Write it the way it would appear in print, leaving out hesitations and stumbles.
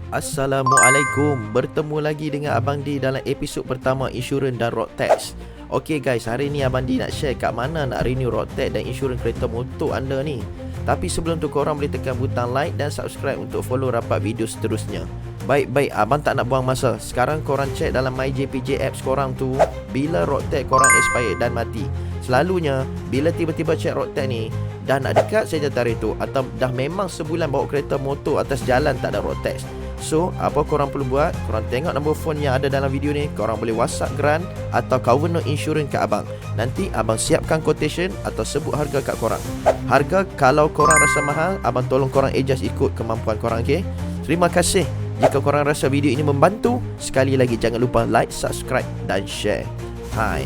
Assalamualaikum. Bertemu lagi dengan Abang D dalam episod pertama insurans dan road tax. Okey guys, hari ni Abang D nak share kat mana nak renew road tax dan insurans kereta motor anda ni. Tapi sebelum tu korang boleh tekan butang like dan subscribe untuk follow rapat video seterusnya. Baik, abang tak nak buang masa. Sekarang korang check dalam MyJPJ apps korang tu bila road tax korang expired dan mati. Selalunya bila tiba-tiba check road tax ni dah nak dekat saja tarikh tu atau dah memang sebulan bawa kereta motor atas jalan tak ada road tax. So, apa korang perlu buat? Korang tengok nombor phone yang ada dalam video ni. Korang boleh WhatsApp Grant atau cover note insurance kat abang. Nanti abang siapkan quotation atau sebut harga kat korang. Harga kalau korang rasa mahal, abang tolong korang adjust ikut kemampuan korang, okay? Terima kasih. Jika korang rasa video ini membantu, sekali lagi jangan lupa like, subscribe dan share. Hai.